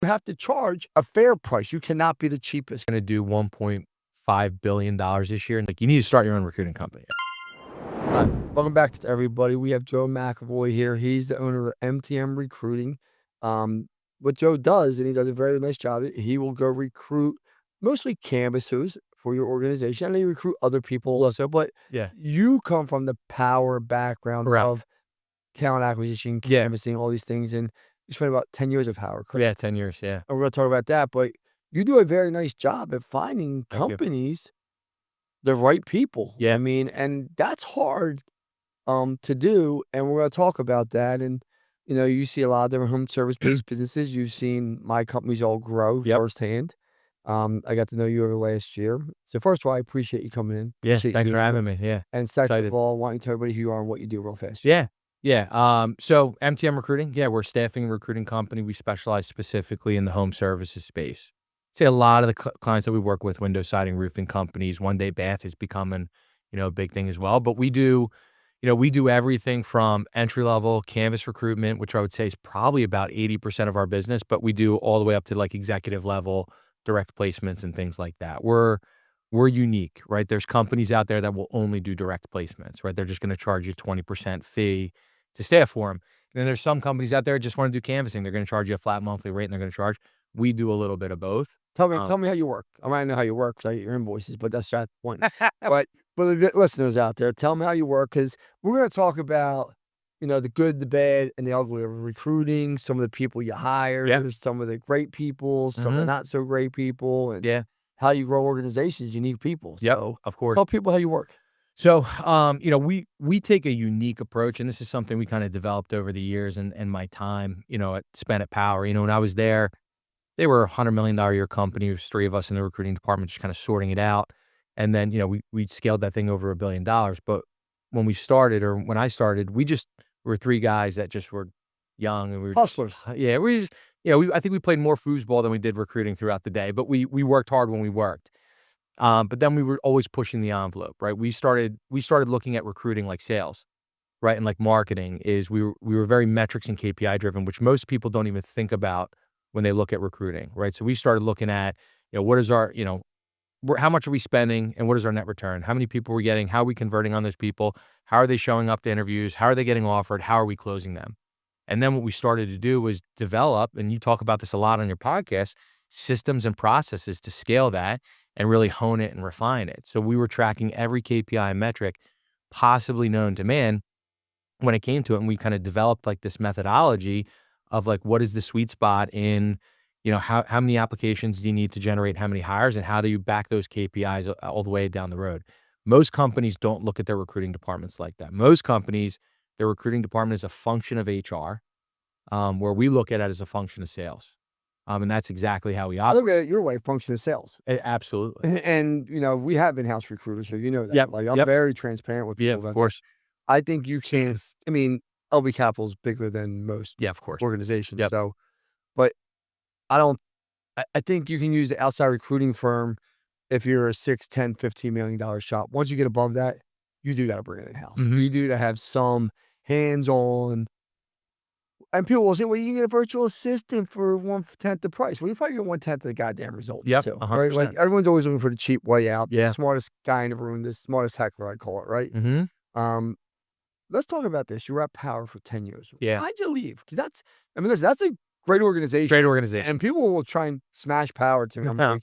have to charge a fair price. You cannot be the cheapest. Going to do $1.5 billion this year. Like, you need to start your own recruiting company. Welcome back to everybody. We have Joe McEvoy here. He's the owner of MTM Recruiting. What Joe does, and he does a very nice job, he will go recruit mostly canvassers for your organization. And they recruit other people also, but Yeah. you come from the power background Correct. of talent acquisition, canvassing, all these things, and you spent about 10 years of power, correct? Yeah, 10 years, yeah. And we're going to talk about that, but you do a very nice job at finding companies, the right people. Yeah. I mean, and that's hard to do, and we're going to talk about that. And you know, you see a lot of different home service-based businesses. You've seen my companies all grow firsthand. I got to know you over last year. So first of all, I appreciate you coming in. Yeah, Appreciate thanks you for being having here. me. Yeah. And second Excited. of all, why don't you tell everybody who you are and what you do real fast? Yeah. Yeah. So MTM Recruiting, yeah, we're a staffing and recruiting company. We specialize specifically in the home services space. See, a lot of the clients that we work with, window siding, roofing companies, one day bath is becoming, a big thing as well. But we do everything from entry level canvas recruitment, which I would say is probably about 80% of our business, but we do all the way up to like executive level direct placements and things like that. We're unique, right? There's companies out there that will only do direct placements, right? They're just going to charge you 20% fee to staff for them. And then there's some companies out there that just want to do canvassing. They're going to charge you a flat monthly rate and they're going to charge. We do a little bit of both. Tell me how you work. I might know how you work because I get your invoices, but that's not the point. But for the listeners out there, tell me how you work, because we're going to talk about, the good, the bad, and the ugly of recruiting, some of the people you hire, some of the great people, some of the not so great people, and how you grow organizations. You need people. So of course. tell people how you work. So, we take a unique approach, and this is something we kind of developed over the years and my time, spent at Power. When I was there, they were a $100 million a year company. There was 3 of us in the recruiting department, just kind of sorting it out. And then, we scaled that thing over $1 billion. But when I started, we were 3 guys that just were young and we were Hustlers. I think we played more foosball than we did recruiting throughout the day, but we worked hard when we worked. But then we were always pushing the envelope, right? We started looking at recruiting like sales, right? And like marketing we were very metrics and KPI driven, which most people don't even think about when they look at recruiting, right? So we started looking at, what is our, how much are we spending and what is our net return? How many people we're getting? How are we converting on those people? How are they showing up to interviews? How are they getting offered? How are we closing them? And then what we started to do was develop, and you talk about this a lot on your podcast, systems and processes to scale that and really hone it and refine it. So we were tracking every KPI metric possibly known to man when it came to it. And we kind of developed like this methodology of like, what is the sweet spot in, how many applications do you need to generate how many hires, and how do you back those KPIs all the way down the road? Most companies don't look at their recruiting departments like that. Most companies, their recruiting department is a function of HR, where we look at it as a function of sales. And that's exactly how we I operate. look at it your way, function of sales. Absolutely. And, we have in-house recruiters, so you know that. Yep. Like, I'm very transparent with people. Yeah, of course. I think you can't, LB Capital is bigger than most Yeah, of course. organizations. Yep. So, but I think you can use the outside recruiting firm if you're a $6, $10, $15 million shop. Once you get above that, you do got to bring it in-house. You do to have some hands-on. And people will say, well, you can get a virtual assistant for 1/10 the price. Well, you probably get 1/10 of the goddamn results too. 100%. Right? Like, everyone's always looking for the cheap way out. Yeah. The smartest guy in the room, the smartest heckler, I call it, right? Let's talk about this. You were at Power for 10 years. Yeah. Why'd you leave? Because listen, that's a great organization. Great organization. And people will try and smash Power to me.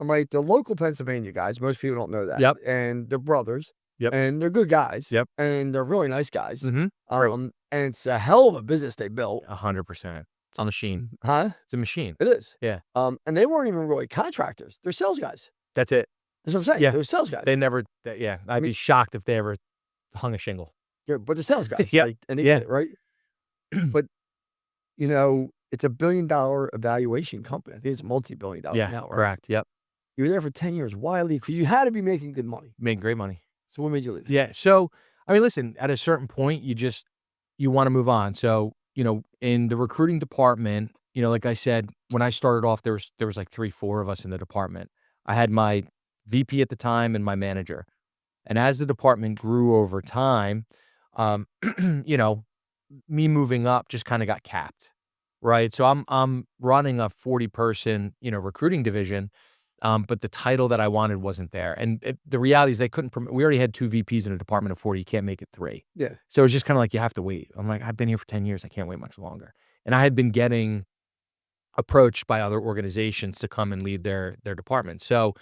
I'm like, the local Pennsylvania guys, most people don't know that. Yep. And they're brothers. Yep. And they're good guys. Yep. And they're really nice guys. Right. And it's a hell of a business they built. 100%. It's a machine. Huh? It's a machine. It is. Yeah. And they weren't even really contractors. They're sales guys. That's it. That's what I'm saying. Yeah. They're sales guys. They never, I'd be shocked if they ever hung a shingle. Yeah, but they're sales guys. Yeah. Like, and they get it, right? But, it's a $1 billion evaluation company. I think it's a multi-billion dollar now, right? Correct. Yep. You were there for 10 years. Why leave? Because you had to be making good money. Made great money. So what made you leave? Yeah. So, listen, at a certain point, you want to move on. So, in the recruiting department, like I said, when I started off, there was like 3, 4 of us in the department. I had my VP at the time and my manager. And as the department grew over time, me moving up just kind of got capped. right? So I'm running a 40-person, recruiting division, but the title that I wanted wasn't there. And the reality is they couldn't we already had 2 VPs in a department of 40, you can't make it 3. Yeah. So it's just kinda like you have to wait. I'm like, "I've been here for 10 years, I can't wait much longer." And I had been getting approached by other organizations to come and lead their department. So,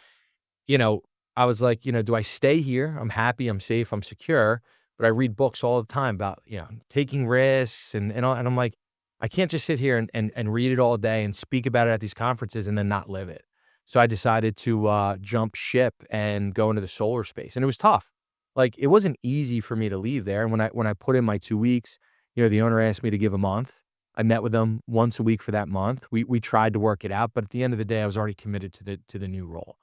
you know, I was like, do I stay here? I'm happy, I'm safe, I'm secure, but I read books all the time about, taking risks and all, and I'm like, I can't just sit here and read it all day and speak about it at these conferences and then not live it. So I decided to jump ship and go into the solar space. And it was tough. Like it wasn't easy for me to leave there. And when I put in my 2 weeks, the owner asked me to give a month. I met with them once a week for that month. We tried to work it out, but at the end of the day, I was already committed to the new role.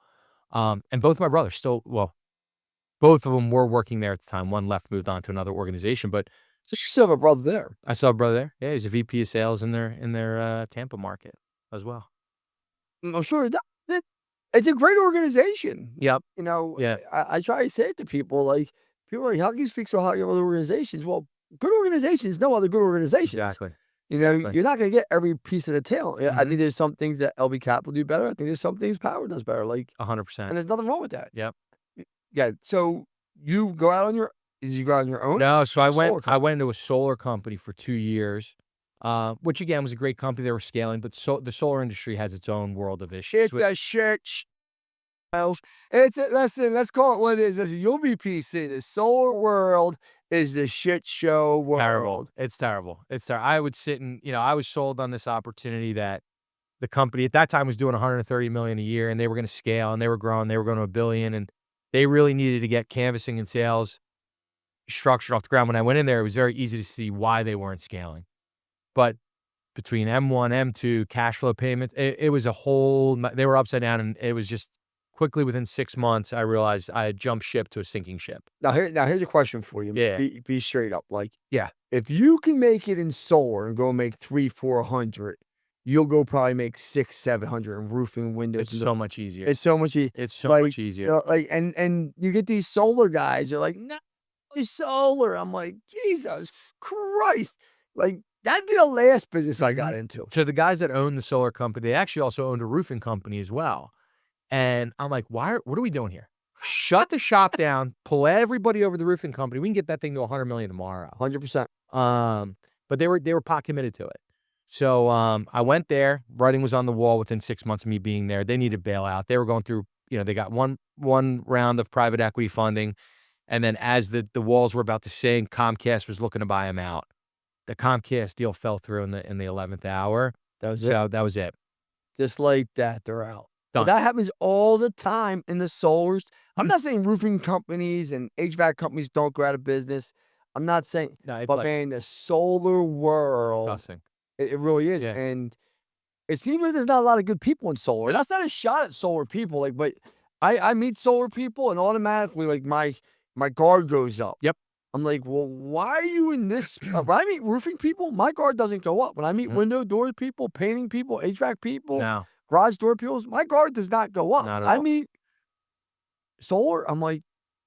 And both my brothers both of them were working there at the time. One left, moved on to another organization, but So you still have a brother there. I saw a brother there. Yeah, he's a VP of sales in their Tampa market as well. I'm sure it's a great organization. Yep. You know, Yeah. I try to say it to people, like, people are like, how can you speak so highly of other organizations? Well, good organizations know other good organizations. Exactly. You're not going to get every piece of the tail. I Mhm. think there's some things that LB Capital do better. I think there's some things Power does better. Like, 100%. and there's nothing wrong with that. Yep. Yeah. So you go out on did you go out on your own? No, so I Solar went into a solar company for 2 years, which again was a great company. They were scaling, but the solar industry has its own world of issues. Listen, let's call it what it is. Listen, you'll be PC. The solar world is the shit show world. Terrible. It's terrible. It's terrible. I would sit and, I was sold on this opportunity that the company at that time was doing 130 million a year and they were going to scale and they were growing. They were going to 1 billion and they really needed to get canvassing and sales structured off the ground. When I went in there, it was very easy to see why they weren't scaling. But between M1, M2, cash flow payments, it was a whole, they were upside down and it was just quickly within 6 months, I realized I had jumped ship to a sinking ship. Now here's a question for you. Yeah. Be straight up. Like, Yeah. if you can make it in solar and go make 300-400, you'll go probably make 600-700 in roofing, windows. It's so much easier. It's so much easier. It's so much easier. Like, and you get these solar guys. They're like, no, it's solar. I'm like, Jesus Christ! Like, that'd be the last business I got into. So the guys that own the solar company, they actually also owned a roofing company as well. And I'm like, what are we doing here? Shut the shop down, pull everybody over to the roofing company. We can get that thing to 100 million tomorrow. 100%. But they were pot committed to it. So I went there. Writing was on the wall within 6 months of me being there. They needed bailout. They were going through, they got one round of private equity funding. And then as the walls were about to sink, Comcast was looking to buy them out. The Comcast deal fell through in the 11th hour. That was So it. that was it. Just like that, they're out. But Done. that happens all the time in the solars. I'm not saying roofing companies and HVAC companies don't go out of business. I'm not saying, No, but man, the solar world, Nothing. it really is. Yeah. And it seems like there's not a lot of good people in solar. And that's not a shot at solar people. Like, but I meet solar people and automatically like my guard goes up. Yep. I'm like, well, why are you in this? When I meet roofing people, my guard doesn't go up. When I meet window door people, painting people, HVAC people, No. garage door people, my guard does not go up. Not at all. I mean, solar, I'm like,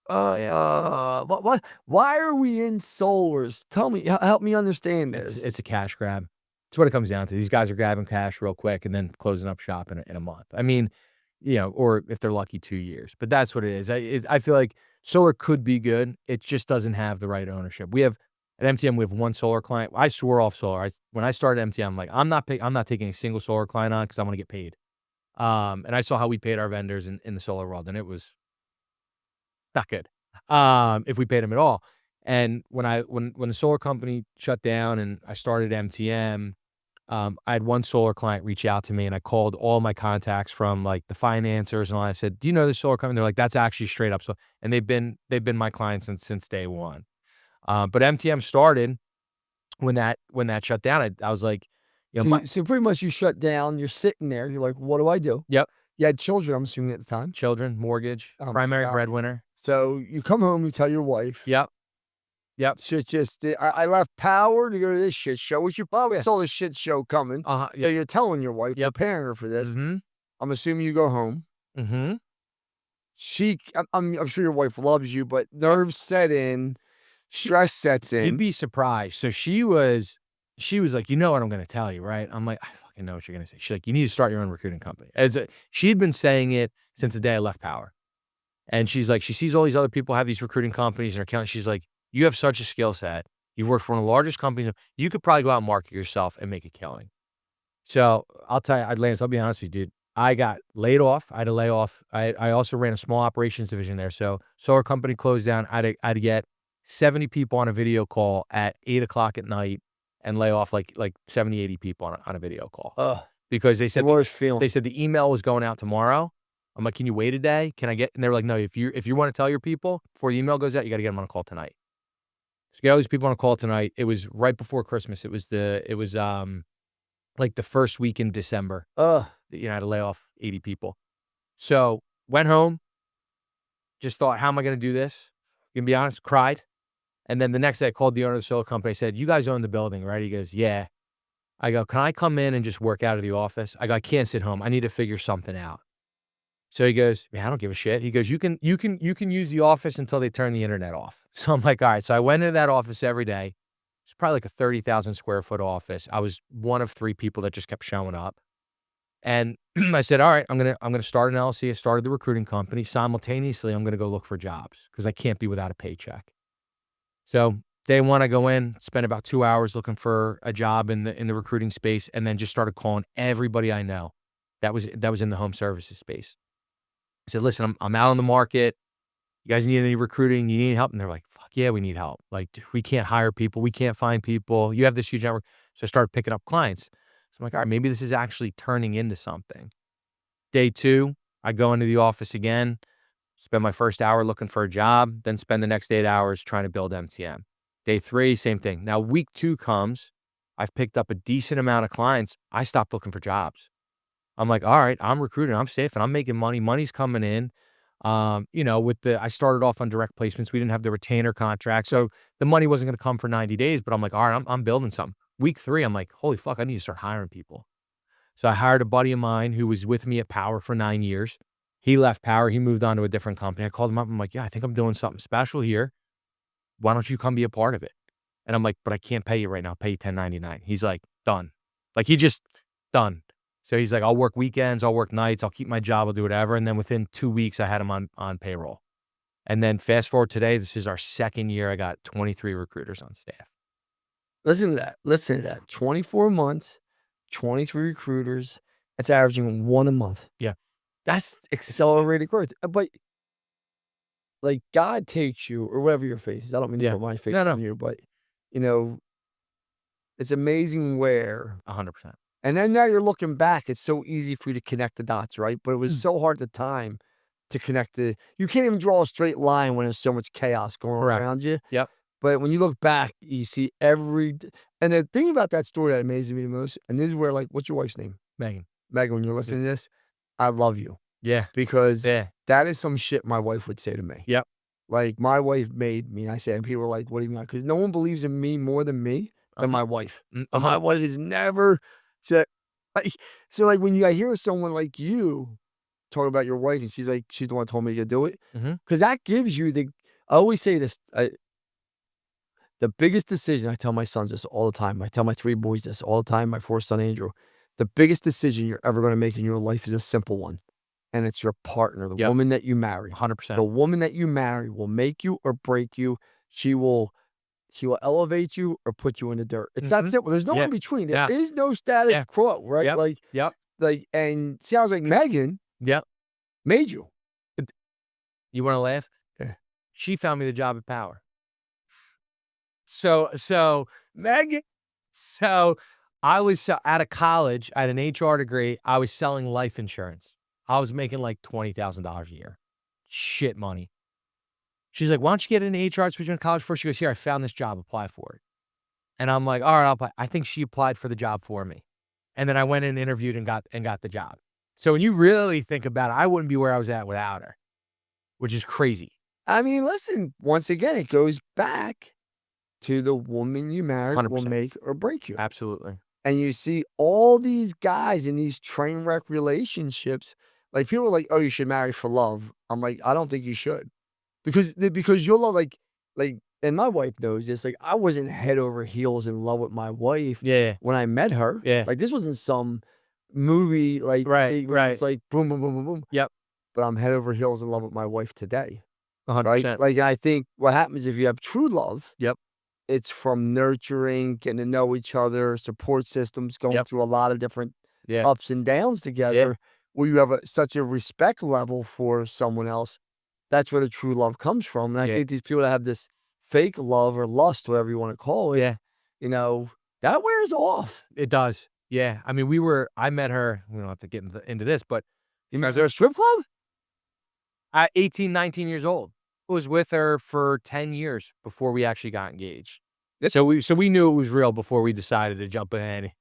what? Why are we in solars? Tell me, help me understand this. It's a cash grab. It's what it comes down to. These guys are grabbing cash real quick and then closing up shop in a month. I mean, or if they're lucky, 2 years. But that's what it is. I feel like solar could be good. It just doesn't have the right ownership. At MTM, we have one solar client. I swore off solar. When I started MTM, I'm like, I'm not taking a single solar client on because I want to get paid. And I saw how we paid our vendors in the solar world, and it was not good. If we paid them at all. And when the solar company shut down and I started MTM, I had one solar client reach out to me, and I called all my contacts from like the financiers and all. I said, "Do you know this solar company?" They're like, "That's actually straight up." So, and they've been my clients since day one. But MTM started when that shut down. I was like, so pretty much you shut down. You're sitting there. You're like, what do I do? Yep. You had children, I'm assuming at the time. Children, mortgage, Oh my primary God. breadwinner. So you come home, you tell your wife. Yep. Shit, I left Power to go to this shit show. Which you probably saw this shit show coming. So you're telling your wife, preparing her for this. Mm-hmm. I'm assuming you go home. Mm-hmm. I'm sure your wife loves you, but nerves set in, stress sets in. You'd be surprised. So she was she was like, "You know what I'm gonna tell you, right?" I'm like, "I fucking know what you're gonna say." She's like, "You need to start your own recruiting company." She'd been saying it since the day I left Power. And she's like, she sees all these other people have these recruiting companies and account. She's like, "You have such a skill set. You've worked for one of the largest companies. You could probably go out and market yourself and make a killing." So I'll tell you, Lance, I'll be honest with you, dude. I got laid off. I had to lay off. I also ran a small operations division there. So our company closed down. I had to get 70 people on a video call at 8 o'clock at night and lay off like 70, 80 people on a video call Ugh, because the worst feeling. they said the email was going out tomorrow. I'm like, "Can you wait a day? Can I get?" And they were like, "No, if you want to tell your people before the email goes out, you got to get them on a call tonight." So get all these people on a call tonight. It was right before Christmas. It was like the first week in December. Ugh. You know, I had to lay off 80 people. So went home, just thought, how am I going to do this? Gonna be honest, cried. And then the next day I called the owner of the solar company. I said, "You guys own the building, right?" He goes, "Yeah." I go, "Can I come in and just work out of the office?" I go, "I can't sit home. I need to figure something out." So he goes, "Man, I don't give a shit." He goes, you can use the office until they turn the internet off." So I'm like, all right. So I went into that office every day. It's probably like a 30,000 square foot office. I was one of 3 people that just kept showing up. And I said, "All right, I'm gonna start an LLC." I started the recruiting company. Simultaneously, I'm gonna go look for jobs because I can't be without a paycheck. So day one, I go in, spend about 2 hours looking for a job in the recruiting space, and then just started calling everybody I know that was in the home services space. I said, "Listen, I'm out on the market. You guys need any recruiting? You need help?" And they're like, "Fuck yeah, we need help. Like, we can't hire people. We can't find people. You have this huge network." So I started picking up clients. So I'm like, all right, maybe this is actually turning into something. Day 2, I go into the office again, spend my first hour looking for a job, then spend the next 8 hours trying to build MTM. Day 3, same thing. Now week 2 comes, I've picked up a decent amount of clients. I stopped looking for jobs. I'm like, all right, I'm recruiting, I'm safe, and I'm making money. Money's coming in. You know, I started off on direct placements. We didn't have the retainer contract, so the money wasn't going to come for 90 days. But I'm like, all right, I'm building something. Week 3, I'm like, holy fuck, I need to start hiring people. So I hired a buddy of mine who was with me at Power for 9 years. He left Power. He moved on to a different company. I called him up. I'm like, "Yeah, I think I'm doing something special here. Why don't you come be a part of it?" And I'm like, "But I can't pay you right now. I'll pay you 1099. He's like, "Done." Like, he just done. So he's like, "I'll work weekends. I'll work nights. I'll keep my job. I'll do whatever." And then within 2 weeks, I had him on payroll. And then fast forward today, this is our 2nd year. I got 23 recruiters on staff. Listen to that. Listen to that. 24 months, 23 recruiters. That's averaging 1 a month. Yeah. That's accelerated growth. But like God takes you, or whatever your face is. I don't mean to Yeah. put my face No, no. on you, but you know, it's amazing where. 100%. And then now you're looking back, it's so easy for you to connect the dots, right? But it was Mm. so hard at the time to connect you can't even draw a straight line when there's so much chaos going Correct. around you. Yep. But when you look back, you see and the thing about that story that amazes me the most, and this is where, like, what's your wife's name? Megan. Megan, when you're listening to this, I love you. Yeah. Because Yeah. that is some shit my wife would say to me. Yep. Like, my wife made me, and I say, and people are like, "What do you mean?" Because no one believes in me more than me, than my wife. But my wife has never said, like, so, like, when I hear someone like you talk about your wife, and she's like, she's the one who told me to do it, because that gives you I always say this, the biggest decision, I tell my sons this all the time. I tell my 3 boys this all the time, my 4th son, Andrew. The biggest decision you're ever going to make in your life is a simple one. And it's your partner, the Yep. woman that you marry. 100%. The woman that you marry will make you or break you. She will elevate you or put you in the dirt. It's that simple. There's no in between. There is no status quo, right? Yep. Yep. Like, and sounds like Megan Yep. made you. You wanna laugh? Yeah. She found me the job at Power. So Megan. so I was out of college, I had an HR degree, I was selling life insurance. I was making like $20,000 a year. Shit money. She's like, "Why don't you get into HR? That's what you're in college for?" She goes, "Here, I found this job, apply for it." And I'm like, "All right, I'll apply." I think she applied for the job for me. And then I went and interviewed and got the job. So when you really think about it, I wouldn't be where I was at without her, which is crazy. I mean, listen, once again, it goes back to the woman you married 100%. will make or break you. Absolutely. And you see all these guys in these train wreck relationships. Like, people are like, "Oh, you should marry for love." I'm like, I don't think you should. Because you'll like and my wife knows this, like, I wasn't head over heels in love with my wife Yeah. when I met her. Yeah. Like, this wasn't some movie, like, Right, thing where it's right. like boom, boom, boom, boom, boom. Yep. But I'm head over heels in love with my wife today, right? 100%. Like, I think what happens if you have true love, Yep. it's from nurturing, getting to know each other, support systems, going Yep. through a lot of different Yeah. ups and downs together, where you have such a respect level for someone else. That's where the true love comes from. And I Yeah. think these people that have this fake love or lust, whatever you want to call it, Yeah. you know, that wears off. It does. Yeah. I mean, I met her, we don't have to get into this, but Is there a strip club? at 18, 19 years old. I was with her for 10 years before we actually got engaged. So we knew it was real before we decided to jump in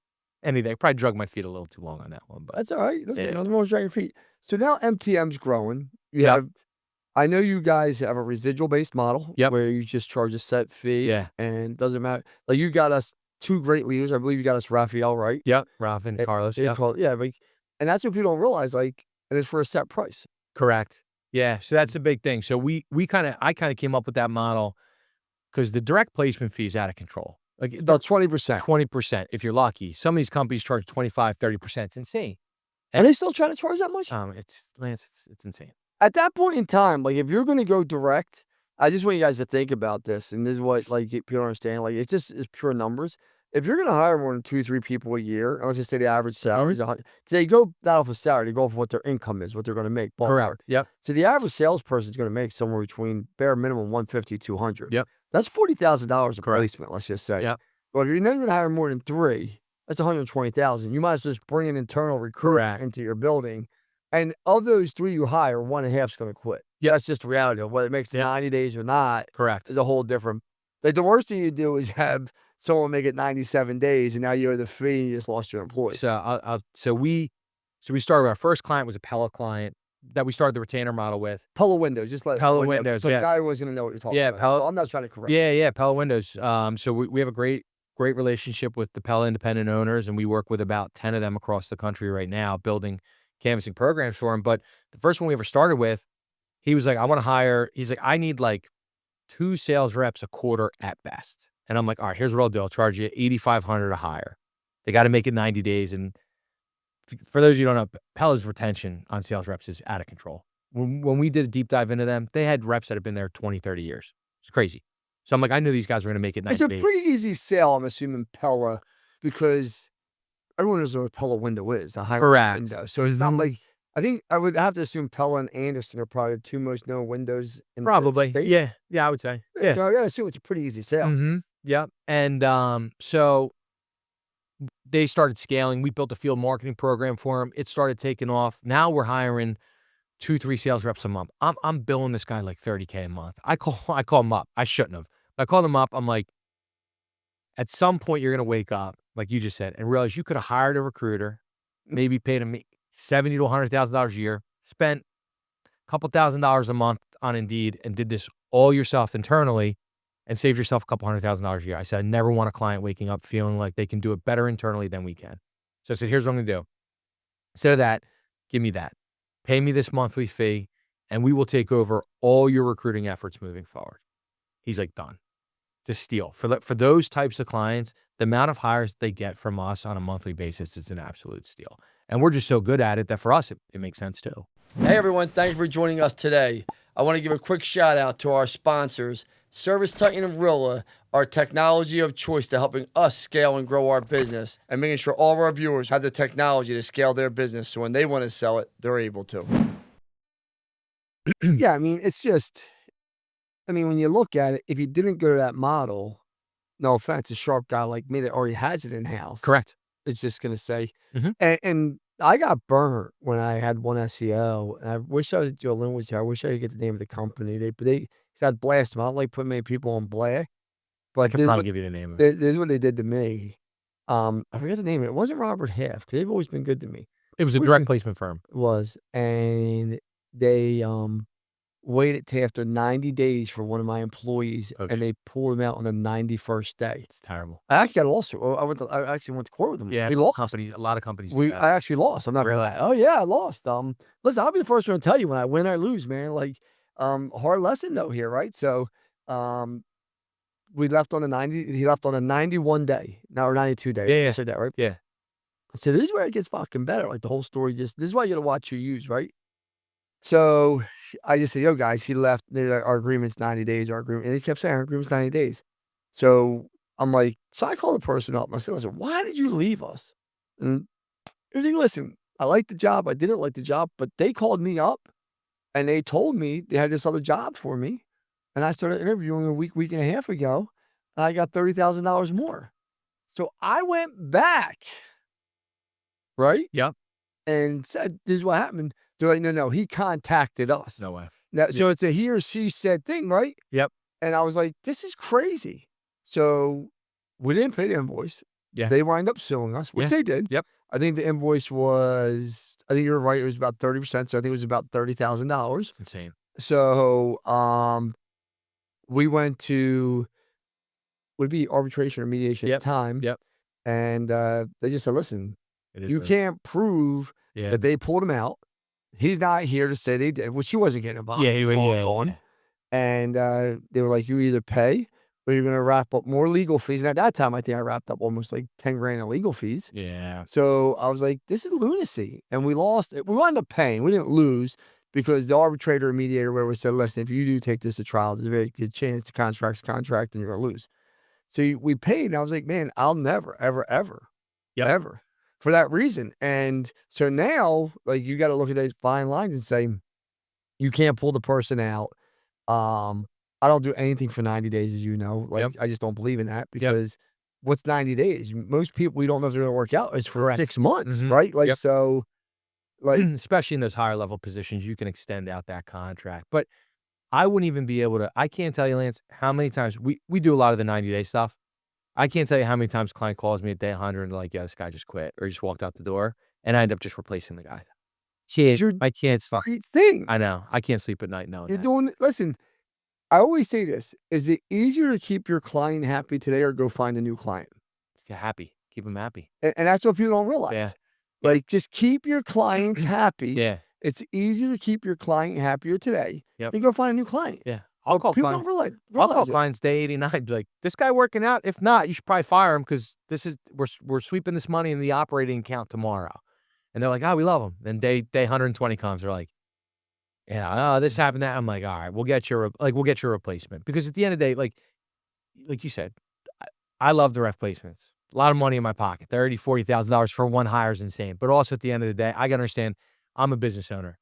anything. Probably drug my feet a little too long on that one, but That's all right. Listen, yeah. nothing wrong with dragging your feet. So now MTM's growing. You Yep. have, I know you guys have a residual based model Yep. where you just charge a set fee. Yeah. And it doesn't matter. Like, you got us 2 great leaders. I believe you got us Raphael, right? Yep. Ralph and Carlos. Yeah, Yeah. yeah, like, and that's what people don't realize, like, and it's for a set price. Correct. Yeah. So that's the big thing. So I kind of came up with that model because the direct placement fee is out of control. Like About 20%. 20% if you're lucky. Some of these companies charge 25, 30%. It's insane. And they still trying to charge that much? It's insane. At that point in time, like, if you're gonna go direct, I just want you guys to think about this, and this is what, like, people understand, like, it's pure numbers. If you're gonna hire more than 2, 3 people a year, and let's just say the average salary is 'cause they go not off of salary, they go off of what their income is, what they're gonna make, ballpark. Correct. Yep. So the average salesperson is gonna make somewhere between bare minimum 150, 200. Yep. That's $40,000 a Correct. placement, let's just say. Yep. But if you're never gonna hire more than 3, that's 120,000. You might as well just bring an internal recruiter Correct. into your building. And of those 3 you hire, 1.5 is gonna quit. Yep. That's just the reality of whether it makes the 90 days or not Correct. is a whole different. Like, the worst thing you do is have someone make it 97 days and now you're the fee and you just lost your employee. So we started with our first client was a Pella client that we started the retainer model with. Pella Windows, just let Pella everyone know, Windows, so yeah. the guy was gonna know what you're talking Yeah, about. Pella- So I'm not trying to correct. Yeah, Pella Windows. So we have a great relationship with the Pella independent owners, and we work with about 10 of them across the country right now, building canvassing programs for them. But the first one we ever started with, he was like, he's like, I need like 2 sales reps a quarter at best. And I'm like, all right, here's what I'll do. I'll charge you $8,500 a hire. They got to make it 90 days. And for those of you who don't know, Pella's retention on sales reps is out of control. When we did a deep dive into them, they had reps that have been there 20, 30 years. It's crazy. So I'm like, I knew these guys were going to make it 90 It's a days. pretty easy sale, I'm assuming, Pella, because everyone knows what a Pella window is, a high Correct. window. So it's not like, I think I would have to assume Pella and Anderson are probably the 2 most known windows in the Probably. state. Yeah, I would say. Yeah. So I gotta assume it's a pretty easy sale. Mm-hmm. Yeah. And so they started scaling. We built a field marketing program for them. It started taking off. Now we're hiring 2, 3 sales reps a month. I'm billing this guy like $30K a month. I call him up. I shouldn't have. I called him up. I'm like, at some point you're gonna wake up, like you just said, and realize you could have hired a recruiter, maybe paid him $70,000 to $100,000 a year, spent a couple $1,000s a month on Indeed, and did this all yourself internally, and saved yourself a couple $100,000 a year. I said, I never want a client waking up feeling like they can do it better internally than we can. So I said, here's what I'm gonna do. Instead of that, give me that. Pay me this monthly fee, and we will take over all your recruiting efforts moving forward. He's like, done. It's a steal. For those types of clients, the amount of hires they get from us on a monthly basis is an absolute steal. And we're just so good at it that for us, it makes sense too. Hey everyone, thank you for joining us today. I want to give a quick shout out to our sponsors, Service Titan and Rilla, our technology of choice to helping us scale and grow our business, and making sure all of our viewers have the technology to scale their business so when they want to sell it, they're able to. Yeah, I mean, it's just, I mean, when you look at it, if you didn't go to that model, no offense, a sharp guy like me that already has it in-house. Correct. It's just going to say, Mhm. and I got burnt when I had one SEO, and I wish Jolene was here. I wish I could get the name of the company. They said blast them. I don't like putting many people on blast, I but can this, probably give you the name of it. this is what they did to me. I forget the name of it. It wasn't Robert Half, because they've always been good to me. It was a direct placement firm. It was, and they waited till after 90 days for one of my employees, Oh, and they pulled him out on the 91st day. It's terrible. I actually got a lawsuit. I actually went to court with them. Yeah, we lost. a lot of companies do that. I actually lost. I'm not Really? gonna lie. Oh yeah, I lost. Listen, I'll be the first one to tell you when I win or lose, man. Like, hard lesson though here, right? So, we left on the 90. He left on a 91 day, or 92 day. Yeah, yeah. I said that right. Yeah. So this is where it gets fucking better. Like the whole story. This is why you gotta watch your use, right? So I just said, yo, guys, he left. Our agreement's 90 days. Our agreement, and he kept saying our agreement's 90 days. So I'm like, so I called the person up and I said, listen, why did you leave us? And he was like, listen, I liked the job. I didn't like the job, but they called me up and they told me they had this other job for me. And I started interviewing a week and a half ago, and I got $30,000 more. So I went back, right? Yep. And said, this is what happened. They're like, no, he contacted us. No way. Now, so it's a he or she said thing, right? Yep. And I was like, this is crazy. So we didn't pay the invoice. Yeah. They wind up suing us, which they did. Yep. I think the invoice was, I think you're right, it was about 30%. So I think it was about $30,000. It's insane. So we went to, would it be arbitration or mediation at the time? Yep. And they just said, listen, you Right. can't prove that they pulled him out. He's not here to say they did, which he wasn't getting involved. Yeah, he was on. And they were like, you either pay or you're going to wrap up more legal fees. And at that time, I think I wrapped up almost like 10 grand in legal fees. Yeah. So I was like, this is lunacy. And we lost it. We wound up paying. We didn't lose because the arbitrator or mediator where we said, listen, if you do take this to trial, there's a very good chance the contract's contract and you're going to lose. So we paid. And I was like, man, I'll never, ever, ever, ever. For that reason. And so now, like, you got to look at those fine lines and say, you can't pull the person out. I don't do anything for 90 days, as you know. Like, I just don't believe in that because what's 90 days? Most people, we don't know if they're going to work out. It's for 6 months, right? Like, so, like, especially in those higher level positions, you can extend out that contract. But I wouldn't even be able to, I can't tell you, Lance, how many times we do a lot of the 90-day stuff. I can't tell you how many times a client calls me at day 100 and like, yeah, this guy just quit or he just walked out the door, and I end up just replacing the guy. I can't stop. Great thing. I know. I can't sleep at night knowing You're that. doing, listen, I always say this. Is it easier to keep your client happy today or go find a new client? Get happy. Keep them happy. And that's what people don't realize. Yeah. Like, just keep your clients happy. Yeah. It's easier to keep your client happier today than go find a new client. Yeah. I'll call people clients. don't realize I'll call it. clients day 89. Be like, this guy working out? If not, you should probably fire him because we're sweeping this money in the operating account tomorrow. And they're like, oh, we love him. Then day 120 comes. They're like, yeah, oh, this happened. That I'm like, all right, we'll get your replacement. Because at the end of the day, like you said, I love the replacements. A lot of money in my pocket, $30,000, $40,000 for one hire is insane. But also at the end of the day, I gotta understand, I'm a business owner.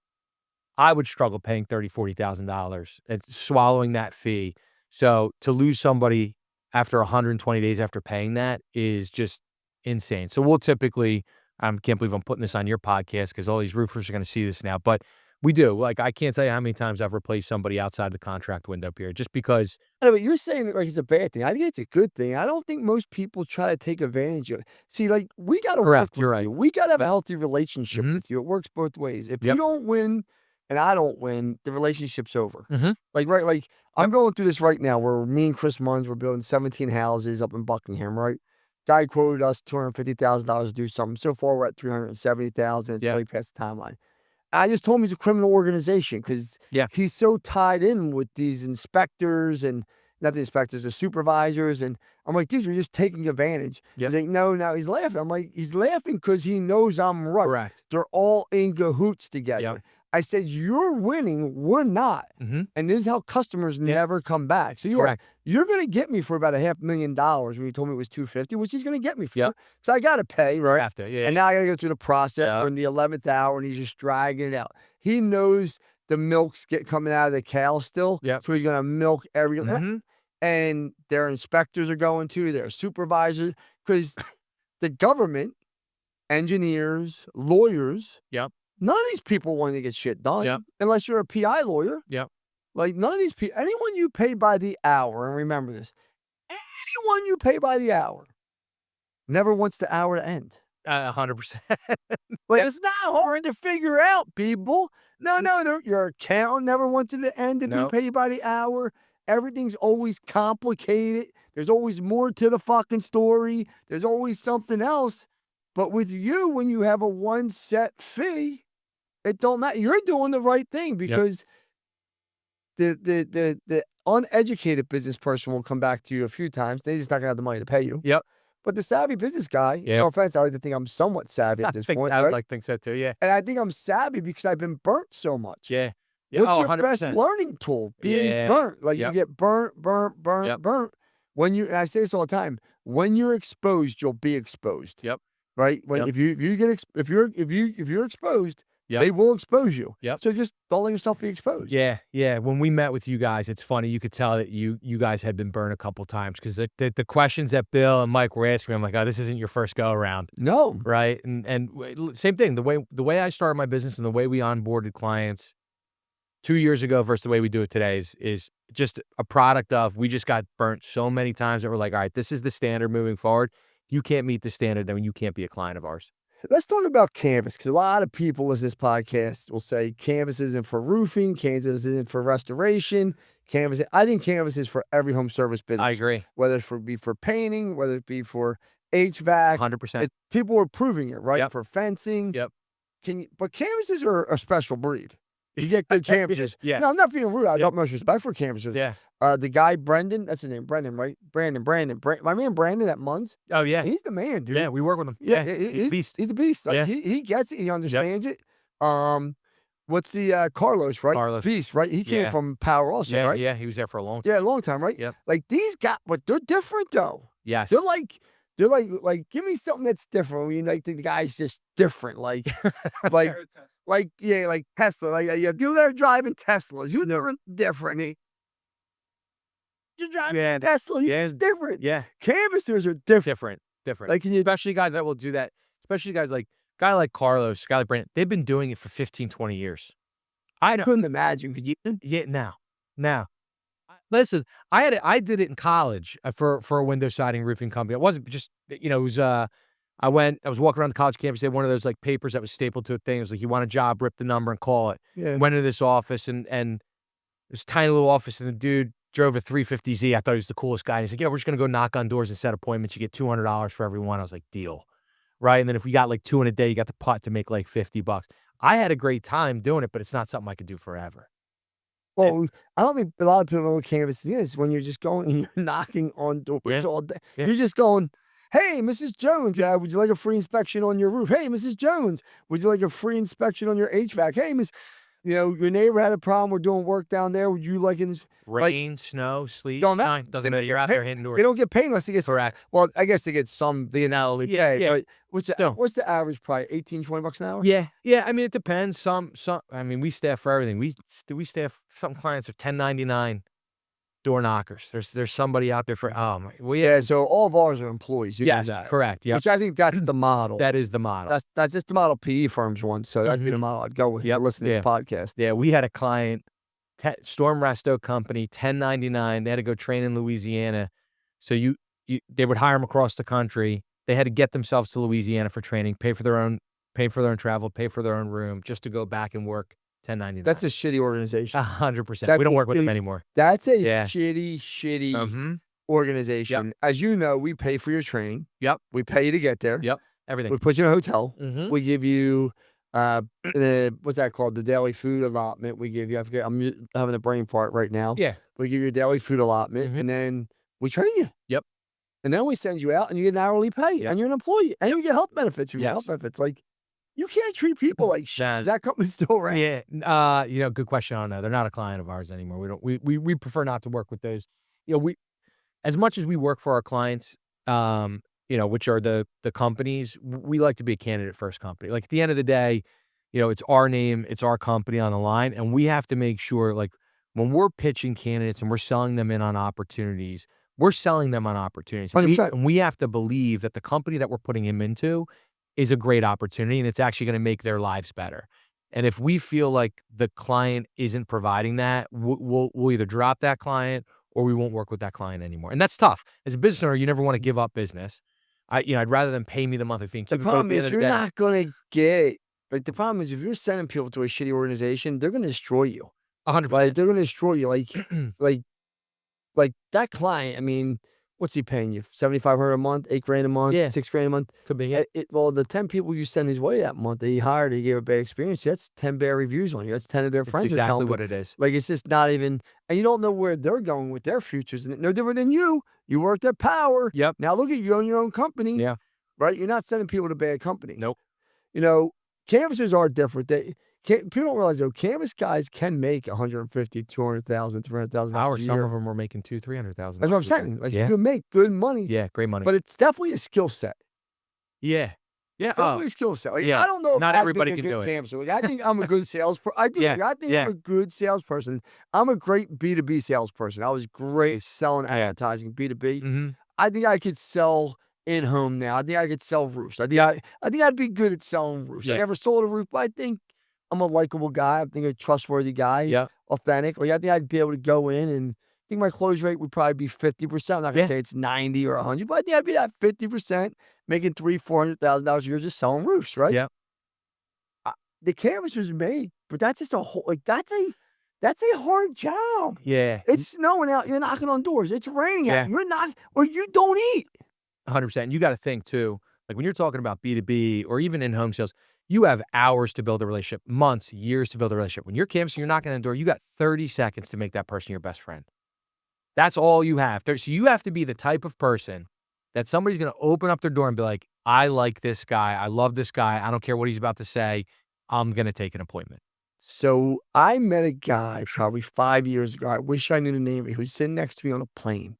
I would struggle paying $30,000, $40,000 and swallowing that fee. So to lose somebody after 120 days after paying that is just insane. So we'll typically, I can't believe I'm putting this on your podcast because all these roofers are going to see this now, but we do. Like, I can't tell you how many times I've replaced somebody outside the contract window here just because. No, but you're saying it like it's a bad thing. I think it's a good thing. I don't think most people try to take advantage of it. See, like, we got to work with You're right. you. We got to have a healthy relationship with you. It works both ways. If you don't win and I don't win, the relationship's over. Like, right, like, I'm going through this right now where me and Chris Munns were building 17 houses up in Buckingham, right? Guy quoted us $250,000 to do something. So far, we're at $370,000. It's really past the timeline. I just told him he's a criminal organization because he's so tied in with these inspectors and not the inspectors, the supervisors. And I'm like, dude, you're just taking advantage. He's like, no, he's laughing. I'm like, he's laughing because he knows I'm right. Correct. They're all in cahoots together. I said, you're winning, we're not. And this is how customers never come back. So you're going to get me for about $500,000 when you told me it was $250,000, which he's going to get me for. So I got to pay, right? Have to, And now I got to go through the process. We're in the 11th hour and he's just dragging it out. He knows the milk's coming out of the cow still. So he's going to milk everything. And their inspectors are going to, their supervisors, because the government, engineers, lawyers, none of these people want to get shit done unless you're a PI lawyer. Like, none of these people, anyone you pay by the hour, and remember this, anyone you pay by the hour never wants the hour to end. 100%. Like, it's not hard to figure out, people. No, your account never wants it to end if you pay by the hour. Everything's always complicated. There's always more to the fucking story. There's always something else. But with you, when you have a one set fee, it don't matter. You're doing the right thing because the uneducated business person will come back to you a few times. They're just not gonna have the money to pay you. Yep. But the savvy business guy, no offense, I like to think I'm somewhat savvy at this point, I right? would like to think so too. Yeah. And I think I'm savvy because I've been burnt so much. Yeah. Yeah. What's Oh, your best 100%. learning tool? Being Yeah. burnt. Like you Yep. get burnt. Yep. When you, and I say this all the time, when you're exposed, you'll be exposed. Yep. Right? When Yep. if you get if you're exposed, Yep. they will expose you. Yep. So just don't let yourself be exposed. Yeah, yeah. When we met with you guys, it's funny. You could tell that you guys had been burned a couple times because the questions that Bill and Mike were asking me, I'm like, oh, this isn't your first go around, No. right? And same thing. The way I started my business and the way we onboarded clients 2 years ago versus the way we do it today is just a product of we just got burnt so many times that we're like, all right, this is the standard moving forward. If you can't meet the standard, then you can't be a client of ours. Let's talk about Canvas because a lot of people listening to this podcast will say Canvas isn't for roofing, Canvas isn't for restoration, Canvas. I think Canvas is for every home service business. I agree. Whether it's be for painting, whether it be for HVAC, 100%. people are proving it, right? Yep. For fencing. Yep. But canvases are a special breed. You get good canvases. Yeah. No, I'm not being rude. I Yep. got much respect for canvases. Yeah. The guy Brendan, that's his name, Brendan, right? Brandon. My man Brandon at Munns. Oh yeah. He's the man, dude. Yeah, we work with him. Yeah, he's a beast. He's a beast. Like, Yeah. he gets it. He understands it. What's the Carlos, right? Carlos. Beast, right? He came Yeah. from Power also, Yeah, right? yeah. He was there for a long time. Yeah, a long time, right? Yep. Like these guys, but they're different though. Yes. They're like, give me something that's different. When you like the guy's just different, like like Tesla. Like they're driving Teslas. You're different. You're driving Tesla. It's different. Yeah. Canvassers are different. Different. Like, especially guys that will do that. Especially guys like guy like Carlos, guy like Brandon. They've been doing it for 15, 20 years. I couldn't imagine. Could you? Yeah. Now. Listen, I did it in college for a window siding roofing company. It wasn't just, it was, I was walking around the college campus. They had one of those like papers that was stapled to a thing. It was like, you want a job, rip the number and call it. Yeah. Went into this office and this tiny little office, and the dude drove a 350Z. I thought he was the coolest guy. And he's like, yeah, we're just going to go knock on doors and set appointments. You get $200 for every one. I was like, deal. Right. And then if we got like 2 in a day, you got the putt to make like $50. I had a great time doing it, but it's not something I could do forever. Well, I don't think a lot of people know what canvassing is when you're just going and you're knocking on doors all day. Yeah. You're just going, hey, Mrs. Jones, would you like a free inspection on your roof? Hey, Mrs. Jones, would you like a free inspection on your HVAC? Hey, Miss, your neighbor had a problem. We're doing work down there. Would you like it? Rain, snow, sleet. Don't matter. Doesn't matter. You're out there hitting doors. They don't get paid unless they get correct. Well, I guess they get the hourly pay. Yeah. But what's the average price? 18, 20 bucks an hour? Yeah. I mean, it depends. Some. I mean, we staff for everything. We staff. Some clients are 1099 door knockers. There's somebody out there for. Yeah. So all of ours are employees. Yes, correct. Yeah. Which I think that's the model. That is the model. That's just the model PE firms want. So that'd be the model I'd go with. Yep. Listen to the podcast. Yeah. We had a client. Storm Resto Company, 1099. They had to go train in Louisiana. So they would hire them across the country. They had to get themselves to Louisiana for training, pay for their own travel, pay for their own room, just to go back and work 1099. That's a shitty organization. 100%. We don't work with them anymore. That's a shitty organization. Yep. As you know, we pay for your training. Yep. We pay you to get there. Yep. Everything. We put you in a hotel. Mm-hmm. We give you what's that called? The daily food allotment. We give you. I forget. I'm having a brain fart right now. Yeah. We give you a daily food allotment, and then we train you. Yep. And then we send you out, and you get an hourly pay, and you're an employee, and you get health benefits. You get health benefits. Like, you can't treat people like shit. Is that company still around? Yeah. Good question. I don't know. They're not a client of ours anymore. We don't. We prefer not to work with those. We, as much as we work for our clients, which are the companies, we like to be a candidate first company. Like at the end of the day, it's our name, it's our company on the line, and we have to make sure, like, when we're pitching candidates and we're selling them in on opportunities, we're selling them on opportunities. And we have to believe that the company that we're putting them into is a great opportunity and it's actually going to make their lives better. And if we feel like the client isn't providing that, we'll either drop that client or we won't work with that client anymore. And that's tough. As a business owner, you never want to give up business. I'd rather than pay me the monthly fee. The problem is you're not going to get. Like the problem is if you're sending people to a shitty organization, they're going to destroy you. 100%. Like they're going to destroy you. Like that client. I mean, what's he paying you? $7,500 a month, $8,000 a month, Yeah. $6,000 a month. Could be, yeah. Well, the 10 people you send his way that month that he hired, he gave a bad experience. That's 10 bad reviews on you. That's 10 of their It's friends. exactly what it is. Like, it's just not even, and you don't know where they're going with their futures. And no different than you. You worked at Power. Yep. Now look at you own your own company. Yeah. Right? You're not sending people to bad companies. Nope. You know, canvassers are different. People don't realize, though, canvas guys can make $150,000, $200,000, $300,000 a year. Some of them were making $200,000, $300,000. That's what I'm saying. Like, Yeah. you can make good money. Yeah, great money. But it's definitely a skill set. Yeah. Yeah. It's definitely a skill set. Like, yeah. I don't know if Not I'd everybody make a can good do it. canvasser. Like, I think I'm a good salesperson. I do. Yeah, Like, I think yeah. I'm a good salesperson. I'm a great B2B salesperson. I was great selling advertising, B2B. Mm-hmm. I think I could sell in-home now. I think I could sell roofs. I think I'd be good at selling roofs. I Yeah. never sold a roof, but I think I'm a likable guy. I think I'm a trustworthy guy. Yeah. Authentic. Like, I think I'd be able to go in, and I think my close rate would probably be 50%. I'm not gonna Yeah. say it's 90 or 100, but I think I'd be at 50%, making $300,000-$400,000 a year just selling roofs, right? Yeah. The canvassers made, but that's just a whole, like, that's a hard job. Yeah. It's snowing out. You're knocking on doors. It's raining Yeah. out. You're not, or you don't eat. 100%. You got to think too, like when you're talking about B2B or even in home sales, you have hours to build a relationship, months, years to build a relationship. When you're canvassing, you're knocking on the door, you got 30 seconds to make that person your best friend. That's all you have. So you have to be the type of person that somebody's going to open up their door and be like, I like this guy. I love this guy. I don't care what he's about to say. I'm going to take an appointment. So I met a guy probably 5 years ago. I wish I knew the name of it. He was sitting next to me on a plane.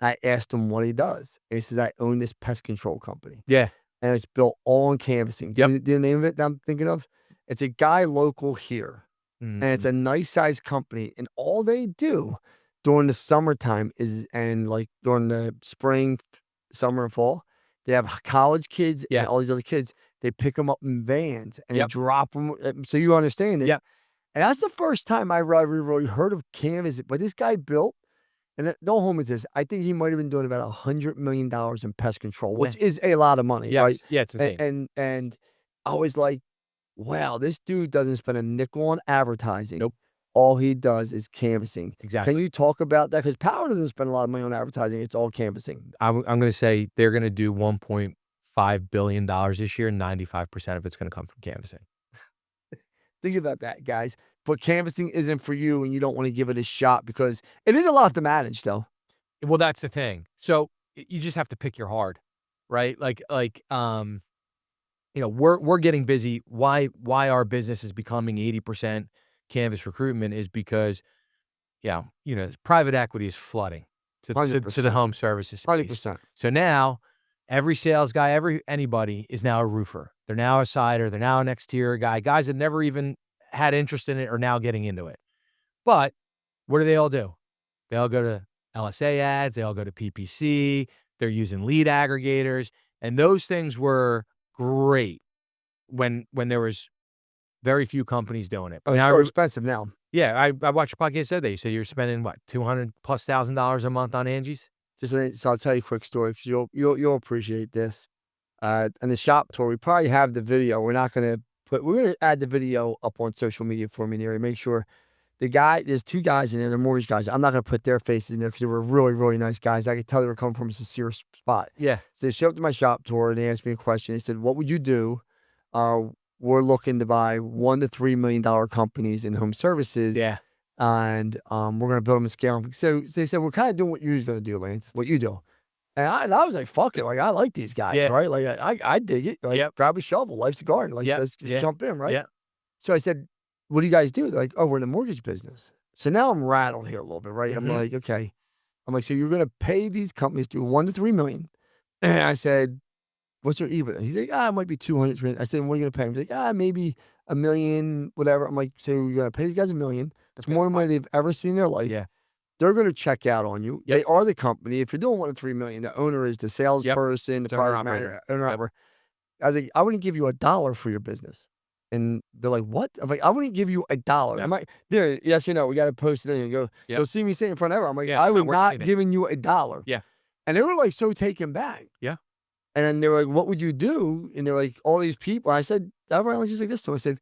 I asked him what he does. And he says, I own this pest control company. Yeah. And it's built all on canvassing. Yep. Do you know the name of it that I'm thinking of? It's a guy local here. Mm-hmm. And it's a nice sized company. And all they do during the summertime is, and like during the spring, summer, and fall, they have college kids and all these other kids. They pick them up in vans and they drop them. So you understand this. Yeah. And that's the first time I really heard of canvas. But this guy built, and don't hold me to this, I think he might have been doing about $100 million in pest control, which is a lot of money, right? Yeah, it's insane. And I was like, wow, this dude doesn't spend a nickel on advertising. Nope. All he does is canvassing. Exactly. Can you talk about that? Because Power doesn't spend a lot of money on advertising. It's all canvassing. I'm going to say they're going to do $1.5 billion this year. 95% of it's going to come from canvassing. Think about that, guys. But canvassing isn't for you, and you don't want to give it a shot because it is a lot to manage, though. Well, that's the thing. So you just have to pick your heart, right? We're getting busy. Why our business is becoming 80% canvas recruitment is because, private equity is flooding to the home services space. 100%. So now every sales guy, anybody is now a roofer. They're now a sider. They're now an exterior guy. Guys that never even had interest in it are now getting into it. But what do? They all go to LSA ads. They all go to PPC. They're using lead aggregators. And those things were great when there was very few companies doing it. Oh, they're expensive now. Yeah, I watched your podcast the other day. You said you're spending, what, $200,000+ a month on Angie's? So I'll tell you a quick story. You'll appreciate this. And the shop tour, we probably have the video. We're going to add the video up on social media for me there. Make sure there's two guys in there, they're mortgage guys. I'm not going to put their faces in there because they were really, really nice guys. I could tell they were coming from a sincere spot. Yeah. So they showed up to my shop tour and they asked me a question. They said, what would you do? We're looking to buy $1 to $3 million companies in home services. Yeah. And we're going to build them and scale them. So they said, we're kind of doing what you're going to do, Lance, what you do. And I was like, fuck it. Like, I like these guys, right? Like, I dig it. Like, grab a shovel. Life's a garden. Like, let's just jump in, right? Yeah. So I said, what do you guys do? They're like, oh, we're in the mortgage business. So now I'm rattled here a little bit, right? Mm-hmm. I'm like, okay. I'm like, so you're going to pay these companies to $1 to $3 million. And I said, what's your EBITDA? He's like, it might be 200, 300. I said, what are you going to pay him? He's like, maybe $1 million, whatever. I'm like, so you're going to pay these guys $1 million. That's more money they've ever seen in their life. Yeah. They're going to check out on you. They are the company. If you're doing $1 to $3 million, the owner is the salesperson, the product manager, owner operator. I was like, I wouldn't give you $1 for your business. And they're like, what? I'm like, I wouldn't give you $1. I'm like, there, yes or no, we got to post it in and go, you'll see me sitting in front of everyone. I'm like, I would not giving you $1. Yeah. And they were like so taken back. Yeah. And then they were like, what would you do? And they're like, all these people. I said, I was just like this to them. I said,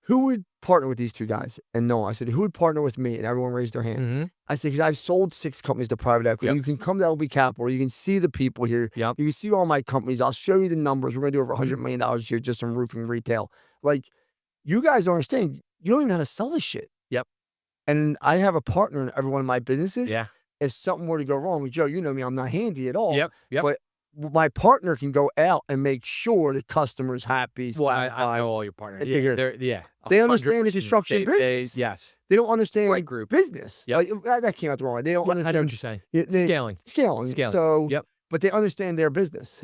who would partner with these two guys? And no, I said, who would partner with me? And everyone raised their hand. I said, because I've sold 6 companies to private equity. You can come to LB Capital. You can see the people here. You can see all my companies. I'll show you the numbers. We're going to do over $100 million here just in roofing retail. Like, you guys don't understand. You don't even know how to sell this shit. And I have a partner in every one of my businesses. If something were to go wrong with Joe, you know me, I'm not handy at all. But my partner can go out and make sure the customer's happy. Well, I know all your partners. They understand the construction business. They don't understand business. Like, that came out the wrong way. They don't understand. I know what you're saying. Scaling. So, but they understand their business.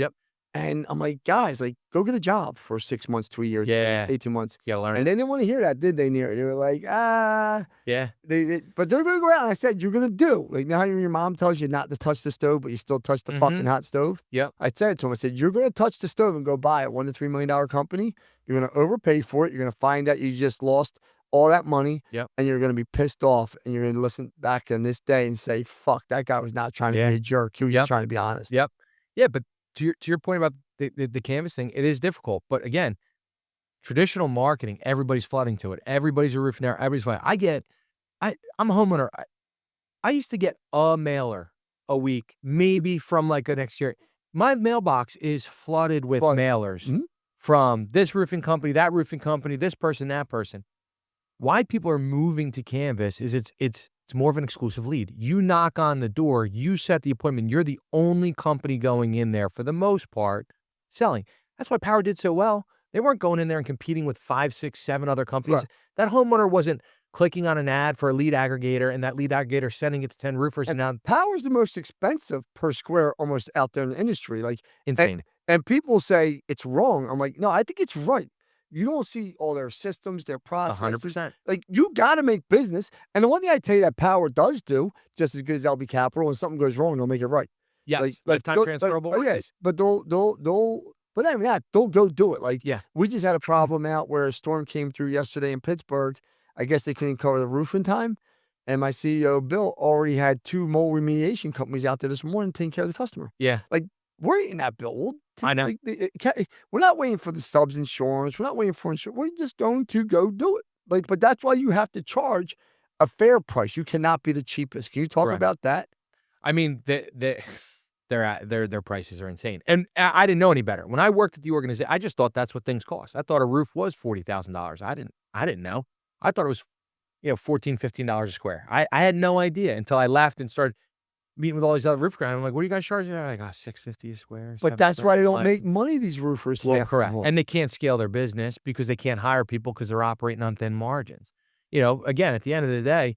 And I'm like, guys, like, go get a job for 6 months to a year, 18 months. You gotta learn. And they didn't want to hear that, did they, Near? They were like, but they're going to go out. And I said, you're going to do. Like, now your mom tells you not to touch the stove, but you still touch the fucking hot stove. I said to him, I said, you're going to touch the stove and go buy a $1 to $3 million company. You're going to overpay for it. You're going to find out you just lost all that money. And you're going to be pissed off. And you're going to listen back on this day and say, fuck, that guy was not trying to be a jerk. He was just trying to be honest. Yeah, but to your point about the canvassing, it is difficult. But again, traditional marketing, everybody's flooding to it. Everybody's a roofing there. Everybody's flooding. I'm a homeowner. I used to get a mailer a week, maybe from like a next year. My mailbox is flooded with mailers from this roofing company, that roofing company, this person, that person. Why people are moving to Canvas is it's more of an exclusive lead. You knock on the door, you set the appointment. You're the only company going in there for the most part selling. That's why Power did so well. They weren't going in there and competing with 5, 6, 7 other companies. That homeowner wasn't clicking on an ad for a lead aggregator and that lead aggregator sending it to 10 roofers. And now Power's the most expensive per square almost out there in the industry. Like, insane. And people say it's wrong. I'm like, no, I think it's right. You don't see all their systems, their processes. 100%. Like, you got to make business. And the one thing I tell you that Power does do, just as good as LB Capital, when something goes wrong, they'll make it right. Like lifetime transferable. But but not even that, they'll go do it. Like, we just had a problem out where a storm came through yesterday in Pittsburgh. I guess they couldn't cover the roof in time. And my CEO, Bill, already had 2 mold remediation companies out there this morning taking care of the customer. Like, we're eating that bill. I know. We're not waiting for the subs insurance. We're not waiting for insurance. We're just going to go do it. Like, but that's why you have to charge a fair price. You cannot be the cheapest. Can you talk about that? I mean, their prices are insane. And I didn't know any better. When I worked at the organization, I just thought that's what things cost. I thought a roof was $40,000. I didn't know. I thought it was, $14, $15 a square. I had no idea until I left and started meeting with all these other roof guys. I'm like, what are you guys charging? They're like, $650 a square. But that's why they don't make money, these roofers. Well, correct. And they can't scale their business because they can't hire people because they're operating on thin margins. Again, at the end of the day,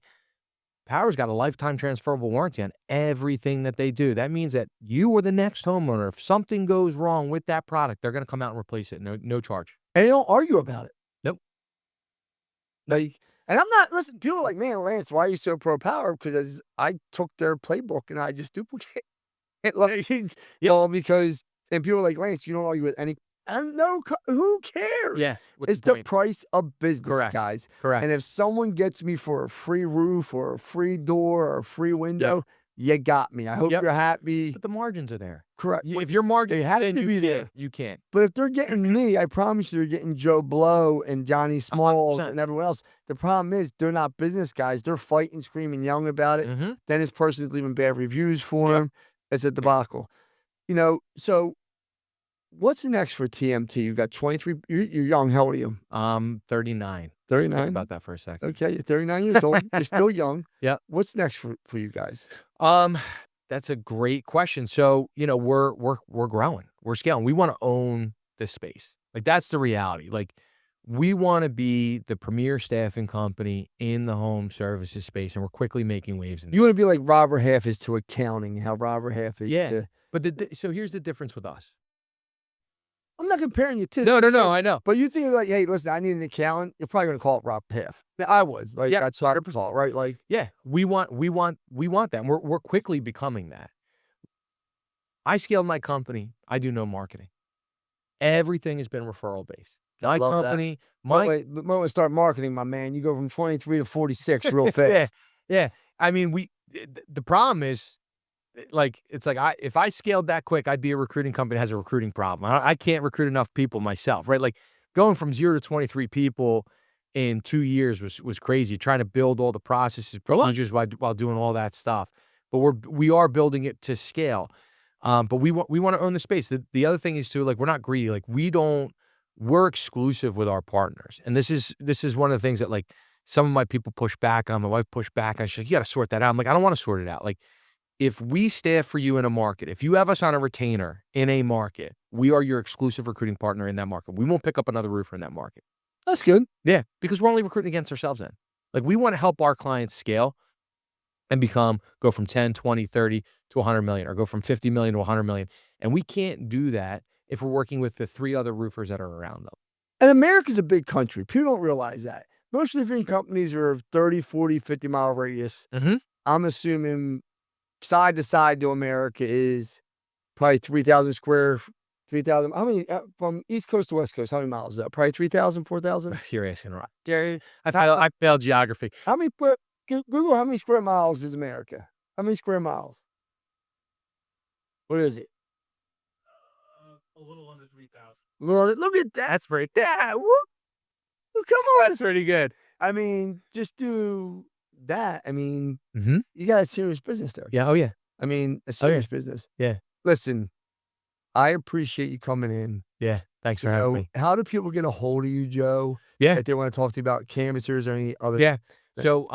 Power's got a lifetime transferable warranty on everything that they do. That means that you or the next homeowner, if something goes wrong with that product, they're going to come out and replace it. No charge. And they don't argue about it. Nope. Like, and I'm not, listen, people are like, man, Lance, why are you so pro Power? Because I took their playbook and I just duplicate it. Like, because, and people are like, Lance, you don't argue with any, and no, who cares? It's the price of business, guys. And if someone gets me for a free roof or a free door or a free window, you got me. I hope you're happy. But the margins are there. Correct. If your margins have to be there, you can't. But if they're getting me, I promise you, they're getting Joe Blow and Johnny Smalls 100%. And everyone else. The problem is they're not business guys. They're fighting, screaming, yelling about it. Then this person's leaving bad reviews for him. It's a debacle. So what's next for TMT? You've got 23. You're young. How old are you? 39. 39? Think about that for a second. Okay, you're 39 years old. You're still young. What's next for you guys? That's a great question. So, we're growing. We're scaling. We want to own this space. Like, that's the reality. Like, we want to be the premier staffing company in the home services space, and we're quickly making waves. You want to be like Robert Half is to accounting, how Robert Half is to... But so here's the difference with us. I'm not comparing you to... No, I know. But you think like, hey, listen, I need an accountant. You're probably going to call it Rob Half. I would. Like, that's 100%, right? Like, we want that. And we're quickly becoming that. I scaled my company. I do no marketing. Everything has been referral based. My company, wait, the moment we start marketing, my man, you go from 23 to 46 real fast. I mean, the problem is, like, it's like if I scaled that quick, I'd be a recruiting company that has a recruiting problem. I can't recruit enough people myself, right? Like, going from 0 to 23 people in 2 years was crazy, trying to build all the processes, procedures while doing all that stuff. But we are building it to scale. But we want to own the space. The other thing is too, like, we're not greedy. Like, we're exclusive with our partners. And this is one of the things that, like, some of my people push back on. My wife pushed back on. She's like, you got to sort that out. I'm like, I don't want to sort it out. Like, if we staff for you in a market, if you have us on a retainer in a market, we are your exclusive recruiting partner in that market. We won't pick up another roofer in that market. That's good. Yeah, because we're only recruiting against ourselves then. Like, we want to help our clients scale and go from 10, 20, 30 to 100 million, or go from 50 million to 100 million. And we can't do that if we're working with the 3 other roofers that are around them. And America's a big country. People don't realize that. Most roofing companies are 30, 40, 50-mile radius. I'm assuming side to side to America is probably 3,000 square. 3,000. How many from East Coast to West Coast? How many miles is that? Probably 3,000, 4,000. You're asking right. I failed geography. How many? Google how many square miles is America? How many square miles? What is it? A little under 3,000. Look at that. That's pretty. Yeah. Whoop. Come on. That's pretty good. I mean, just do that. I mean, Mm-hmm. you got a serious business there. Yeah. Oh yeah. I mean, a serious business. Yeah. Listen, I appreciate you coming in. Yeah. Thanks for having me. How do people get a hold of you, Joe? Yeah. If they want to talk to you about canvassers or any other. Yeah. So,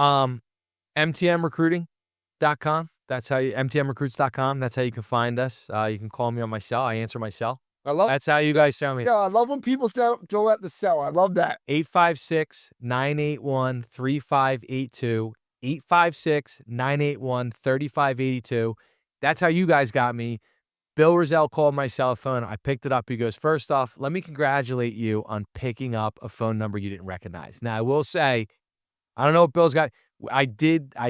MTMRecruiting.com. That's how you, MTMRecruits.com. That's how you can find us. You can call me on my cell. I answer my cell. That's how you guys found me. Yeah, I love when people throw at the cell. I love that. 856-981-3582. 856-981-3582. That's how you guys got me. Bill Rosell called my cell phone. I picked it up. He goes, first off, let me congratulate you on picking up a phone number you didn't recognize. Now, I will say, I don't know what Bill's got. I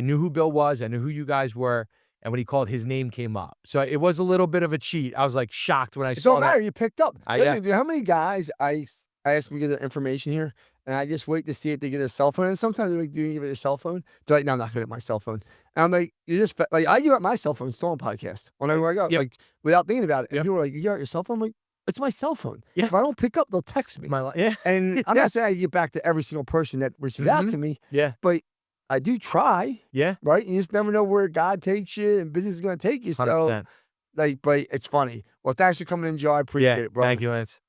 knew who Bill was. I knew who you guys were. And when he called, his name came up. So it was a little bit of a cheat. I was like shocked when I saw that. It don't matter. You picked up. Yeah. How many guys I ask them to get their information here, and I just wait to see if they get their cell phone. And sometimes they're like, do you give it your cell phone? They're like, no, I'm not good at my cell phone. And I'm like, you just, like, I give out my cell phone, stolen podcast, whenever I go, like, without thinking about it. And people are like, you got your cell phone? I'm like, it's my cell phone. Yeah. If I don't pick up, they'll text me. Yeah. And I'm not saying I get back to every single person that reaches out to me. Yeah. But I do try. Yeah. Right? You just never know where God takes you and business is going to take you. So, 100%. like, but it's funny. Well, thanks for coming in, Joe. I appreciate it, bro. Thank you, Lance.